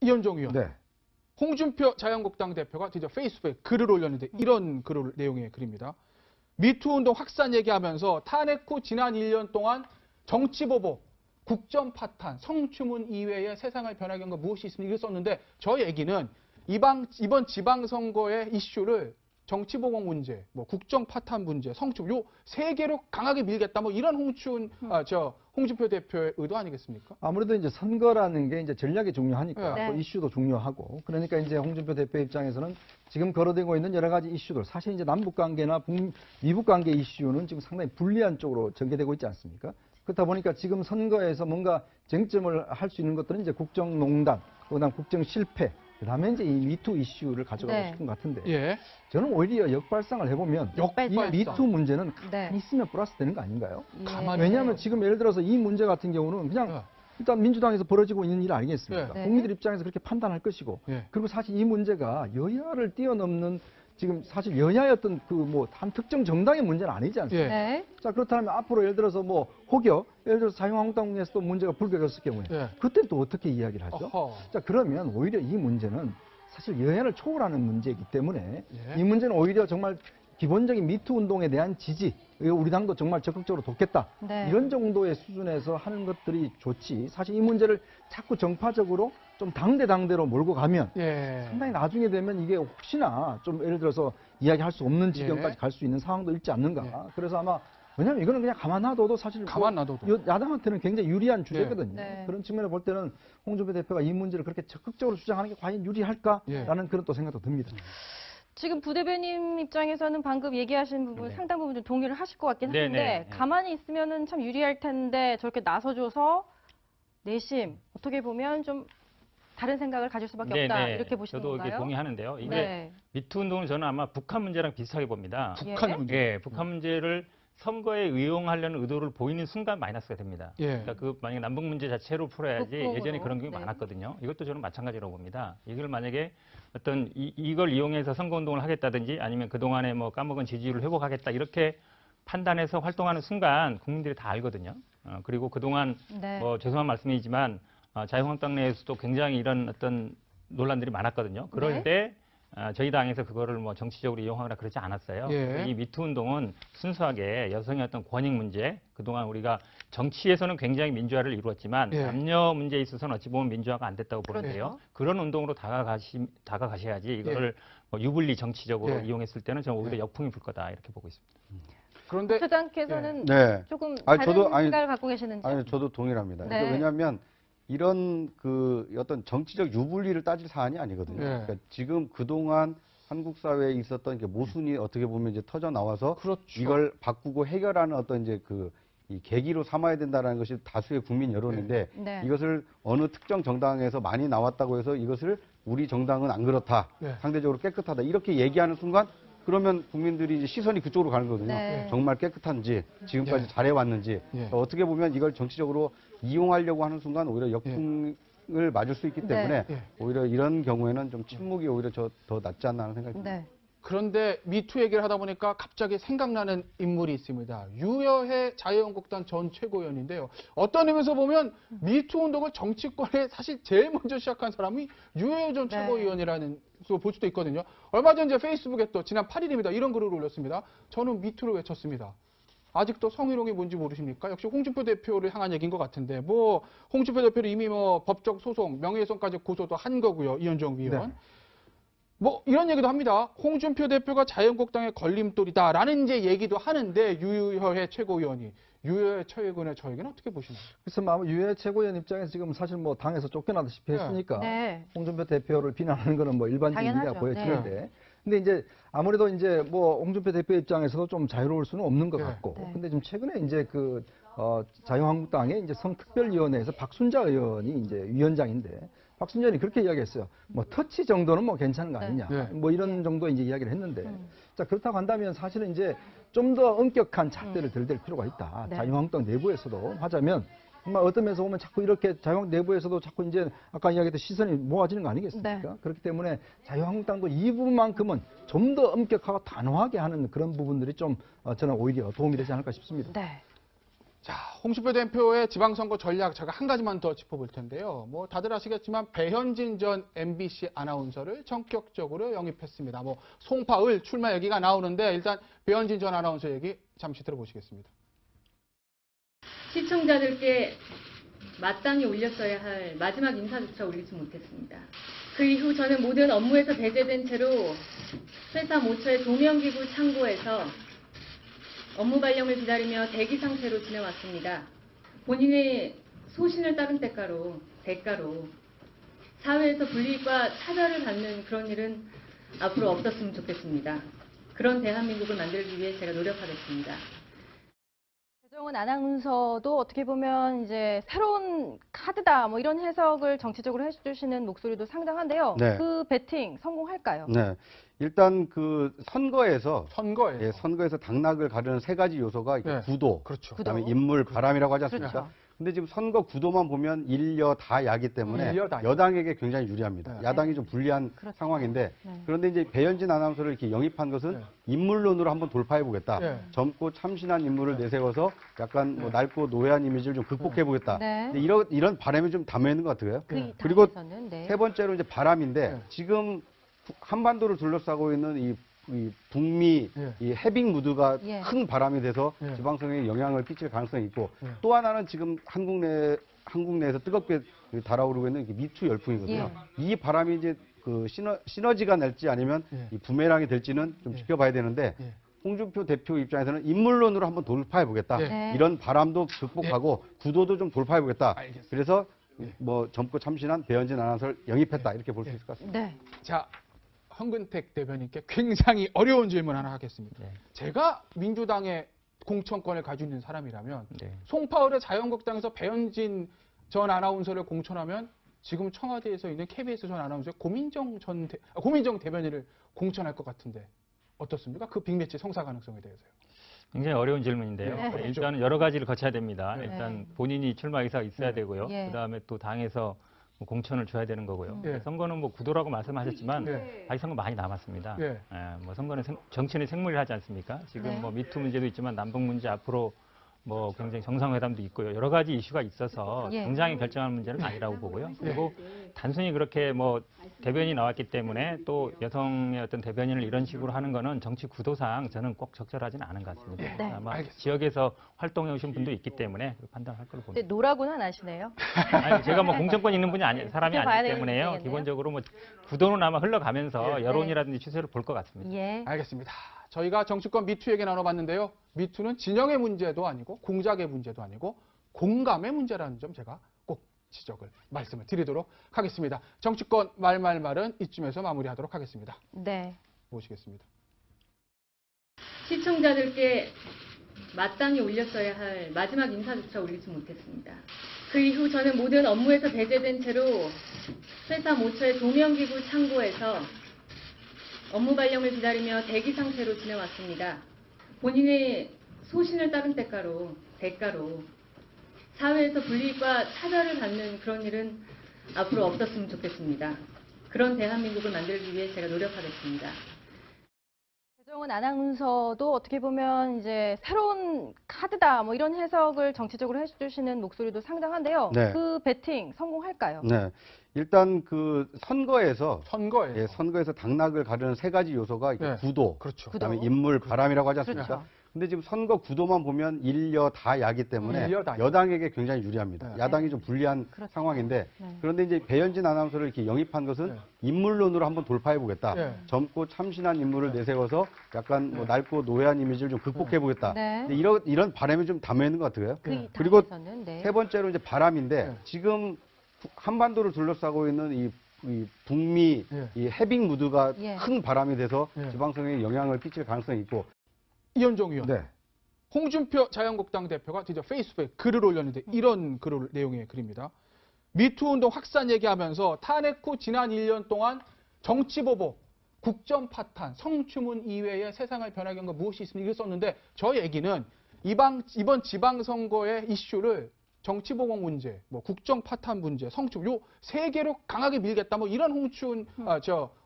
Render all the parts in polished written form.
이현종 의원. 네. 홍준표 자유한국당 대표가 드디어 페이스북에 글을 올렸는데 이런 내용의 글입니다. 미투 운동 확산 얘기하면서 탄핵 후 지난 1년 동안 정치보복, 국정 파탄, 성추문 이외에 세상을 변하게 한 거 무엇이 있습니까? 이걸 썼는데 저 얘기는 이번 지방선거의 이슈를 정치보복 문제, 뭐 국정 파탄 문제, 성추문 요 세 개로 강하게 밀겠다. 뭐 이런 홍준표 대표의 의도 아니겠습니까? 아무래도 이제 선거라는 게 이제 전략이 중요하니까 네. 또 이슈도 중요하고 그러니까 이제 홍준표 대표 입장에서는 지금 거론되고 있는 여러 가지 이슈들 사실 이제 남북 관계나 미북 관계 이슈는 지금 상당히 불리한 쪽으로 전개되고 있지 않습니까? 그렇다 보니까 지금 선거에서 뭔가 쟁점을 할 수 있는 것들은 이제 국정농단, 그다음 국정 실패, 그다음에 이제 이 미투 이슈를 가져가고 네. 싶은 것 같은데 예. 저는 오히려 역발상을 해보면 역발상. 이 미투 문제는 네. 가만히 있으면 플러스 되는 거 아닌가요? 가만히 왜냐하면 지금 예를 들어서 이 문제 같은 경우는 그냥 일단 민주당에서 벌어지고 있는 일 아니겠습니까? 네. 국민들 입장에서 그렇게 판단할 것이고 네. 그리고 사실 이 문제가 여야를 뛰어넘는 지금 사실 여야의 어떤 한 특정 정당의 문제는 아니지 않습니까? 예. 네. 자 그렇다면 앞으로 예를 들어서 혹여 예를 들어서 자유한국당에서도 문제가 불거졌을 경우에 예. 그때 또 어떻게 이야기를 하죠? 어허. 자 그러면 오히려 이 문제는 사실 여야를 초월하는 문제이기 때문에 예. 이 문제는 오히려 정말 기본적인 미투 운동에 대한 지지, 우리 당도 정말 적극적으로 돕겠다. 네. 이런 정도의 수준에서 하는 것들이 좋지. 사실 이 문제를 자꾸 정파적으로 좀 당대로 몰고 가면 예. 상당히 나중에 되면 이게 혹시나 좀 예를 들어서 이야기할 수 없는 지경까지 예. 갈 수 있는 상황도 있지 않는가. 예. 그래서 아마 왜냐하면 이거는 그냥 가만 놔둬도 사실 가만 놔둬도. 야당한테는 굉장히 유리한 주제거든요. 네. 그런 측면을 볼 때는 홍준표 대표가 이 문제를 그렇게 적극적으로 주장하는 게 과연 유리할까라는 예. 그런 또 생각도 듭니다. 지금 부 대변인 입장에서는 방금 얘기하신 부분 네. 상당 부분 좀 동의를 하실 것 같긴 네, 한데 네. 가만히 있으면은 참 유리할 텐데 저렇게 나서줘서 내심 어떻게 보면 좀 다른 생각을 가질 수밖에 없다 이렇게 보시는 저도 건가요? 이렇게 동의하는데요. 이게 네. 미투 운동은 저는 아마 북한 문제랑 비슷하게 봅니다. 북한 문제. 예, 북한 문제를 선거에 의용하려는 의도를 보이는 순간 마이너스가 됩니다. 예. 그러니까 만약에 남북 문제 자체로 풀어야지 북북으로. 예전에 그런 경우가 네. 많았거든요. 이것도 저는 마찬가지라고 봅니다. 이걸 만약에 어떤 이걸 이용해서 선거 운동을 하겠다든지 아니면 그동안에 뭐 까먹은 지지율을 회복하겠다 이렇게 판단해서 활동하는 순간 국민들이 다 알거든요. 그리고 그동안 네. 뭐 죄송한 말씀이지만 자유한국당 내에서도 굉장히 이런 어떤 논란들이 많았거든요. 그럴 네. 때 저희 당에서 그거를 뭐 정치적으로 이용하거나 그러지 않았어요. 예. 이 미투 운동은 순수하게 여성의 어떤 권익 문제, 그동안 우리가 정치에서는 굉장히 민주화를 이루었지만 예. 남녀 문제에 있어서는 어찌 보면 민주화가 안 됐다고 보는데요. 그렇죠. 그런 운동으로 다가가셔야지 이거를 뭐 유불리 정치적으로 예. 이용했을 때는 저는 오히려 예. 역풍이 불 거다 이렇게 보고 있습니다. 그런데 투당께서는 네. 조금 아니, 다른 저도- 아니, 생각을 갖고 계시는지. 아니, 저도 동일합니다. 네. 그러니까 왜냐하면 이런 어떤 정치적 유불리를 따질 사안이 아니거든요. 네. 그러니까 지금 그동안 한국 사회에 있었던 게 모순이 어떻게 보면 이제 터져 나와서 그렇죠. 이걸 바꾸고 해결하는 어떤 이제 이 계기로 삼아야 된다는 것이 다수의 국민 여론인데 네. 이것을 어느 특정 정당에서 많이 나왔다고 해서 이것을 우리 정당은 안 그렇다. 네. 상대적으로 깨끗하다. 이렇게 얘기하는 순간 그러면 국민들이 이제 시선이 그쪽으로 가는 거거든요. 네. 정말 깨끗한지 지금까지 예. 잘해왔는지 예. 어떻게 보면 이걸 정치적으로 이용하려고 하는 순간 오히려 역풍을 맞을 수 있기 때문에 예. 오히려 이런 경우에는 좀 침묵이 오히려 더 낫지 않나 하는 생각이 듭니다. 네. 그런데 미투 얘기를 하다 보니까 갑자기 생각나는 인물이 있습니다. 유여해 자유한국당 전 최고위원인데요. 어떤 의미에서 보면 미투 운동을 정치권에 사실 제일 먼저 시작한 사람이 유여해 전 네. 최고위원이라는 볼 수도 있거든요. 얼마 전 페이스북에 또 지난 8일입니다. 이런 글을 올렸습니다. 저는 미투를 외쳤습니다. 아직도 성희롱이 뭔지 모르십니까? 역시 홍준표 대표를 향한 얘기인 것 같은데 홍준표 대표를 이미 법적 소송, 명예훼손까지 고소도 한 거고요. 이현정 위원. 네. 이런 얘기도 합니다. 홍준표 대표가 자유한국당의 걸림돌이다라는 이제 얘기도 하는데 유여해 최고위원이 유여해 최고위원의 저에게는 어떻게 보시나요? 그래서 유해 최고위원 입장에서 지금 사실 당에서 쫓겨나다시피 했으니까 네. 홍준표 대표를 비난하는 거는 일반적인 일이라 당연하죠. 보여지는데 근데 이제 아무래도 이제 홍준표 대표 입장에서도 좀 자유로울 수는 없는 것 네. 같고 네. 근데 지금 최근에 이제 자유한국당의 이제 성특별위원회에서 박순자 의원이 이제 위원장인데 박순자 의원이 그렇게 이야기했어요. 터치 정도는 괜찮은 거 아니냐. 네. 이런 정도 이제 이야기를 했는데 자 그렇다고 한다면 사실은 이제 좀 더 엄격한 잣대를 들댈 필요가 있다. 네. 자유한국당 내부에서도 하자면 정말 어떤 면에서 보면 자꾸 이렇게 자유한국당 내부에서도 자꾸 이제 아까 이야기했던 시선이 모아지는 거 아니겠습니까? 네. 그렇기 때문에 자유한국당도 이 부분만큼은 좀 더 엄격하고 단호하게 하는 그런 부분들이 좀 저는 오히려 도움이 되지 않을까 싶습니다. 네. 자, 홍준표 대표의 지방선거 전략 제가 한 가지만 더 짚어볼 텐데요. 뭐 다들 아시겠지만 배현진 전 MBC 아나운서를 전격적으로 영입했습니다. 뭐 송파을 출마 얘기가 나오는데 일단 배현진 전 아나운서 얘기 잠시 들어보시겠습니다. 시청자들께 마땅히 올렸어야 할 마지막 인사조차 올리지 못했습니다. 그 이후 저는 모든 업무에서 배제된 채로 회사 모처의 조명기구 창고에서 업무 발령을 기다리며 대기 상태로 지내왔습니다. 본인의 소신을 따른 대가로 사회에서 불이익과 차별을 받는 그런 일은 앞으로 없었으면 좋겠습니다. 그런 대한민국을 만들기 위해 제가 노력하겠습니다. 배정은 아나운서도 어떻게 보면 이제 새로운 카드다 뭐 이런 해석을 정치적으로 해주시는 목소리도 상당한데요. 네. 그 배팅 성공할까요? 네. 일단 그 선거에서 선거에서. 선거에서 당락을 가르는 세 가지 요소가 이게 네. 구도, 그렇죠. 그다음에 인물, 바람이라고 하지 않습니까? 그렇죠. 근데 지금 선거 구도만 보면 일여다야기 때문에 일여다야. 여당에게 굉장히 유리합니다. 네. 야당이 좀 불리한 그렇죠. 상황인데 네. 그런데 이제 배현진 아나운서를 이렇게 영입한 것은 네. 인물론으로 한번 돌파해 보겠다. 네. 젊고 참신한 인물을 내세워서 약간 뭐 낡고 노예한 이미지를 좀 극복해 보겠다. 네. 근데 이런 바람이 좀 담아 있는 것 같아요. 그리고 그리고 네. 세 번째로 이제 바람인데 네. 지금 한반도를 둘러싸고 있는 이 북미 예. 이 해빙 무드가 예. 큰 바람이 돼서 예. 지방선거에 영향을 끼칠 가능성이 있고 예. 또 하나는 지금 한국 내에서 뜨겁게 달아오르고 있는 이 미투 열풍이거든요. 이 바람이 이제 그 시너지가 날지 아니면 예. 이 부메랑이 될지는 좀 예. 지켜봐야 되는데 예. 홍준표 대표 입장에서는 인물론으로 한번 돌파해 보겠다. 네. 이런 바람도 극복하고 구도도 좀 돌파해 보겠다. 알겠습니다. 그래서 뭐 젊고 참신한 배현진 아나운서를 영입했다 이렇게 볼 수 있을 것 같습니다. 네. 자, 황근택 대변인께 굉장히 어려운 질문 하나 하겠습니다. 네. 제가 민주당의 공천권을 가지고 있는 사람이라면 네. 송파을의 자유한국당에서 배현진 전 아나운서를 공천하면 지금 청와대에서 있는 KBS 전 아나운서 고민정 대변인을 공천할 것 같은데 어떻습니까? 그 빅매치 성사 가능성에 대해서요. 굉장히 어려운 질문인데요. 네. 일단은 여러 가지를 거쳐야 됩니다. 네. 일단 본인이 출마 의사가 있어야 네. 되고요. 예. 그다음에 또 당에서 뭐 공천을 줘야 되는 거고요. 네. 선거는 뭐 구도라고 말씀하셨지만 네. 아직 선거 많이 남았습니다. 네. 뭐 선거는 정치는 생물이 하지 않습니까? 지금 네. 뭐 미투 문제도 있지만 남북 문제 앞으로 뭐 굉장히 정상회담도 있고요. 여러 가지 이슈가 있어서 예. 당장에 결정할 문제는 아니라고 보고요. 그리고 단순히 그렇게 뭐 대변인이 나왔기 때문에 또 여성의 어떤 대변인을 이런 식으로 하는 거는 정치 구도상 저는 꼭 적절하지는 않은 것 같습니다. 네. 아마 알겠습니다. 지역에서 활동해 오신 분도 있기 때문에 판단할 걸로 근데 봅니다. 노라고는 안 하시네요. 아니, 제가 뭐 공천권 있는 분이 사람이 지켜봐야 아니기 때문에요. 되겠네요. 기본적으로 뭐 구도는 아마 흘러가면서 여론이라든지 추세를 볼 것 같습니다. 예. 알겠습니다. 저희가 정치권 미투 얘기 나눠봤는데요. 미투는 진영의 문제도 아니고 공작의 문제도 아니고 공감의 문제라는 점 제가 꼭 말씀을 드리도록 하겠습니다. 정치권 말은 이쯤에서 마무리하도록 하겠습니다. 네. 모시겠습니다. 시청자들께 마땅히 올렸어야 할 마지막 인사조차 올리지 못했습니다. 그 이후 저는 모든 업무에서 배제된 채로 회사 모처의 조명기구 창고에서 업무 발령을 기다리며 대기 상태로 지내왔습니다. 본인의 소신을 따른 대가로 사회에서 불이익과 차별을 받는 그런 일은 앞으로 없었으면 좋겠습니다. 그런 대한민국을 만들기 위해 제가 노력하겠습니다. 배정은 아나운서도 어떻게 보면 이제 새로운 카드다 뭐 이런 해석을 정치적으로 해주시는 목소리도 상당한데요. 네. 그 배팅 성공할까요? 네. 일단 그 선거에서 선거에서 당락을 가르는 세 가지 요소가 이게 네. 구도, 그렇죠. 그다음에 인물, 바람이라고 하지 않습니까? 그렇죠. 근데 지금 선거 구도만 보면 일여다야기 때문에 일여다야. 여당에게 굉장히 유리합니다. 네. 야당이 좀 불리한 그렇죠. 상황인데 네. 그런데 이제 배현진 아나운서를 이렇게 영입한 것은 네. 인물론으로 한번 돌파해 보겠다. 네. 젊고 참신한 인물을 내세워서 약간 뭐 낡고 노예한 이미지를 좀 극복해 보겠다. 네. 근데 이런 바람이 좀 담아 있는 것 같아요. 그리고 그리고 네. 세 번째로 이제 바람인데 네. 지금 한반도를 둘러싸고 있는 이 북미 예. 이 해빙 무드가 예. 큰 바람이 돼서 예. 지방선거에 영향을 끼칠 가능성이 있고. 이현종 의원. 네. 홍준표 자유한국당 대표가 드디어 페이스북에 글을 올렸는데 이런 내용의 글입니다. 미투 운동 확산 얘기하면서 탄핵 후 지난 1년 동안 정치보복, 국정 파탄, 성추문 이외에 세상을 변하게 한 건 무엇이 있습니까? 이걸 썼는데 저 얘기는 이번 지방선거의 이슈를 정치보복 문제, 뭐 국정 파탄 문제, 성추 요 세 개로 강하게 밀겠다. 뭐 이런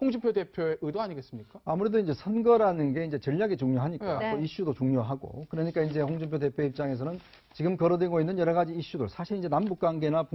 홍준표 대표의 의도 아니겠습니까? 아무래도 이제 선거라는 게 이제 전략이 중요하니까 네. 또 이슈도 중요하고 그러니까 이제 홍준표 대표 입장에서는 지금 거론되고 있는 여러 가지 이슈들 사실 이제 남북 관계나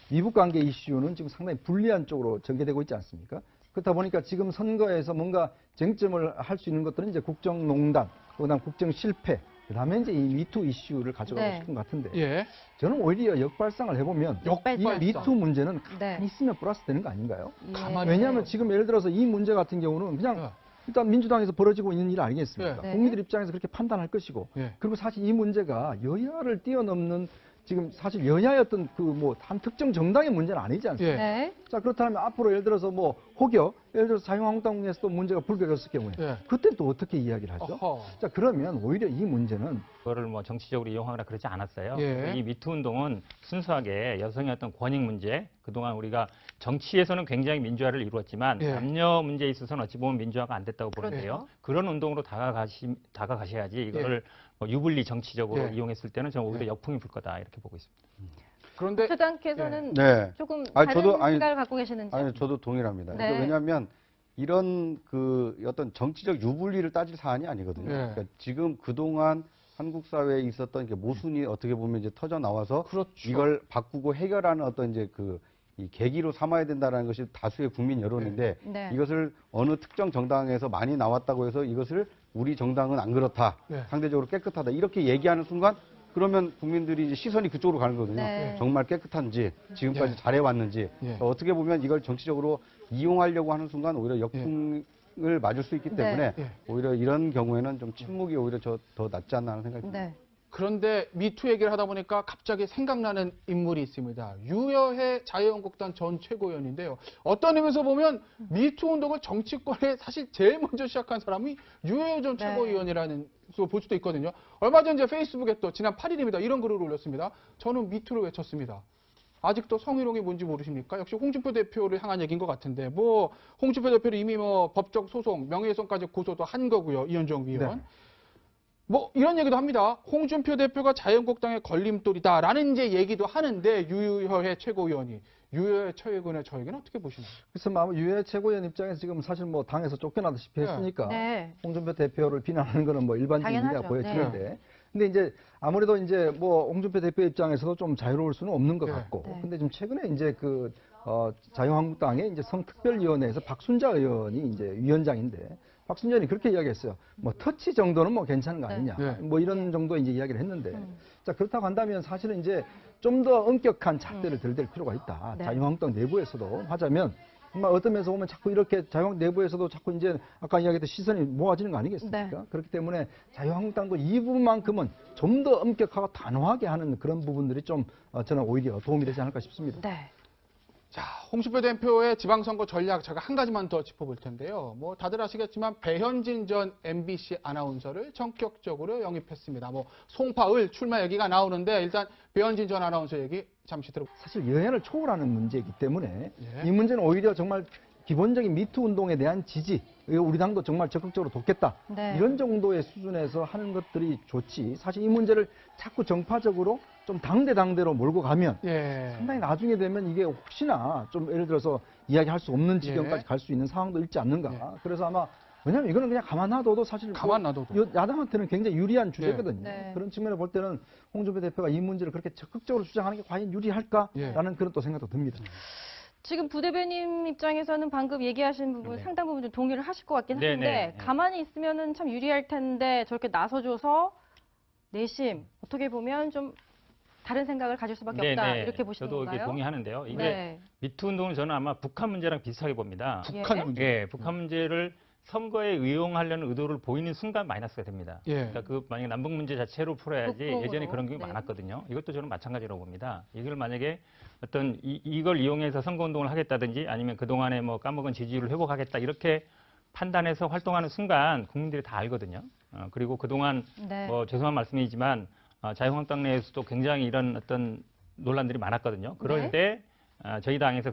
미북 관계 이슈는 지금 상당히 불리한 쪽으로 전개되고 있지 않습니까? 그렇다 보니까 지금 선거에서 뭔가 쟁점을 할 수 있는 것들은 이제 국정농단, 그다음 국정 실패, 그다음에 이제 이 미투 이슈를 가져가고 네. 싶은 것 같은데 예. 저는 오히려 역발상을 해보면 역발상. 이 미투 문제는 네. 가만히 있으면 플러스 되는 거 아닌가요? 가만히 왜냐하면 지금 예를 들어서 이 문제 같은 경우는 그냥 일단 민주당에서 벌어지고 있는 일 아니겠습니까? 네. 국민들 입장에서 그렇게 판단할 것이고 예. 그리고 사실 이 문제가 여야를 뛰어넘는 지금 사실 여야였던 그 뭐 한 특정 정당의 문제는 아니지 않습니까? 예. 네. 자 그렇다면 앞으로 예를 들어서 뭐 혹여 예를 들어서 자유한국당에서도 문제가 불거졌을 경우에 예. 그때 또 어떻게 이야기를 하죠? 어허. 자 그러면 오히려 이 문제는 그거를 뭐 정치적으로 이용하거나 그러지 않았어요. 예. 이 미투 운동은 순수하게 여성의 어떤 권익 문제, 그동안 우리가 정치에서는 굉장히 민주화를 이루었지만 예. 남녀 문제에 있어서는 어찌 보면 민주화가 안 됐다고 보는데요. 그렇죠. 그런 운동으로 다가가셔야지 이거를 뭐 유불리 정치적으로 예. 이용했을 때는 저는 오히려 예. 역풍이 불 거다 이렇게 보고 있습니다. 그런데 표단께서는 네. 조금 아니, 다른 저도- 아니, 생각을 갖고 계시는지. 아니 저도 동일합니다. 네. 그러니까 왜냐하면 이런 그 어떤 정치적 유불리를 따질 사안이 아니거든요. 네. 그러니까 지금 그동안 한국 사회에 있었던 이렇게 모순이 어떻게 보면 이제 터져 나와서 그렇죠. 이걸 바꾸고 해결하는 어떤 이제 이 계기로 삼아야 된다라는 것이 다수의 국민 여론인데 네. 이것을 어느 특정 정당에서 많이 나왔다고 해서 이것을 우리 정당은 안 그렇다, 네. 상대적으로 깨끗하다 이렇게 얘기하는 순간 그러면 국민들이 이제 시선이 그쪽으로 가는 거거든요. 네. 정말 깨끗한지 지금까지 예. 잘해왔는지 예. 어떻게 보면 이걸 정치적으로 이용하려고 하는 순간 오히려 역풍을 맞을 수 있기 때문에 예. 오히려 이런 경우에는 좀 침묵이 오히려 더 낫지 않나 하는 생각이 듭니다. 네. 그런데 미투 얘기를 하다 보니까 갑자기 생각나는 인물이 있습니다. 유여해 자유한국당 전 최고위원인데요. 어떤 의미에서 보면 미투 운동을 정치권에 사실 제일 먼저 시작한 사람이 유여해 전 네. 최고위원이라는 걸 볼 수도 있거든요. 얼마 전 이제 페이스북에 또 지난 8일입니다. 이런 글을 올렸습니다. 저는 미투를 외쳤습니다. 아직도 성희롱이 뭔지 모르십니까? 역시 홍준표 대표를 향한 얘기인 것 같은데 뭐 홍준표 대표를 이미 뭐 법적 소송, 명예훼손까지 고소도 한 거고요. 이현정 위원. 네. 뭐 이런 얘기도 합니다. 홍준표 대표가 자유한국당의 걸림돌이다라는 이제 얘기도 하는데 유여해 최고위원이 유여해 최고위원의 저 얘기는 어떻게 보시나요? 그래서 유해 최고위원 입장에서 지금 사실 뭐 당에서 쫓겨나다시피 네. 했으니까 네. 홍준표 대표를 비난하는 거는 뭐 일반적인 당연하죠. 일이라 보여지는데 근데 이제 아무래도 이제 뭐 홍준표 대표 입장에서도 좀 자유로울 수는 없는 것 네. 같고 네. 근데 좀 최근에 이제 자유한국당의 이제 성특별위원회에서 박순자 의원이 이제 위원장인데 박순자 의원이 그렇게 이야기했어요. 뭐 터치 정도는 뭐 괜찮은 거 네. 아니냐. 네. 뭐 이런 정도 이제 이야기를 했는데 자 그렇다고 한다면 사실은 이제 좀 더 엄격한 잣대를 들댈 필요가 있다. 네. 자유한국당 내부에서도 하자면 정말 어떤 면에서 보면 자꾸 이렇게 자유한국당 내부에서도 자꾸 이제 아까 이야기했던 시선이 모아지는 거 아니겠습니까? 네. 그렇기 때문에 자유한국당도 이 부분만큼은 좀 더 엄격하고 단호하게 하는 그런 부분들이 좀 저는 오히려 도움이 되지 않을까 싶습니다. 네. 자, 홍준표 대표의 지방선거 전략 제가 한 가지만 더 짚어볼 텐데요. 뭐 다들 아시겠지만 배현진 전 MBC 아나운서를 전격적으로 영입했습니다. 뭐 송파을 출마 얘기가 나오는데 일단 배현진 전 아나운서 얘기 잠시 들어볼게요. 사실 여야를 초월하는 문제이기 때문에 예. 이 문제는 오히려 정말 기본적인 미투 운동에 대한 지지, 우리 당도 정말 적극적으로 돕겠다. 네. 이런 정도의 수준에서 하는 것들이 좋지. 사실 이 문제를 자꾸 정파적으로 좀 당대로 몰고 가면 예. 상당히 나중에 되면 이게 혹시나 좀 예를 들어서 이야기할 수 없는 지경까지 예. 갈 수 있는 상황도 있지 않는가. 예. 그래서 아마 왜냐하면 이거는 그냥 가만 놔둬도 사실 가만 놔둬도. 야당한테는 굉장히 유리한 주제거든요. 네. 그런 측면을 볼 때는 홍준표 대표가 이 문제를 그렇게 적극적으로 주장하는 게 과연 유리할까라는 예. 그런 또 생각도 듭니다. 지금 부대변인 입장에서는 방금 얘기하신 부분 네. 상당 부분 좀 동의를 하실 것 같긴 네, 한데 네, 네. 가만히 있으면은 참 유리할 텐데 저렇게 나서줘서 내심 어떻게 보면 좀 다른 생각을 가질 수밖에 없다 이렇게 보시는 저도 건가요? 이렇게 동의하는데요. 이게 네. 미투 운동은 저는 아마 북한 문제랑 비슷하게 봅니다. 북한 예? 문제. 예, 북한 문제를 선거에 의용하려는 의도를 보이는 순간 마이너스가 됩니다. 예. 그러니까 만약에 남북 문제 자체로 풀어야지 북북으로. 예전에 그런 경우 네. 많았거든요. 이것도 저는 마찬가지라고 봅니다. 이걸 만약에 어떤 이걸 이용해서 선거 운동을 하겠다든지 아니면 그동안에 뭐 까먹은 지지율을 회복하겠다 이렇게 판단해서 활동하는 순간 국민들이 다 알거든요. 그리고 그동안 네. 뭐 죄송한 말씀이지만 자유한국당 내에서도 굉장히 이런 어떤 논란들이 많았거든요. 그럴 네. 때 저희 당에서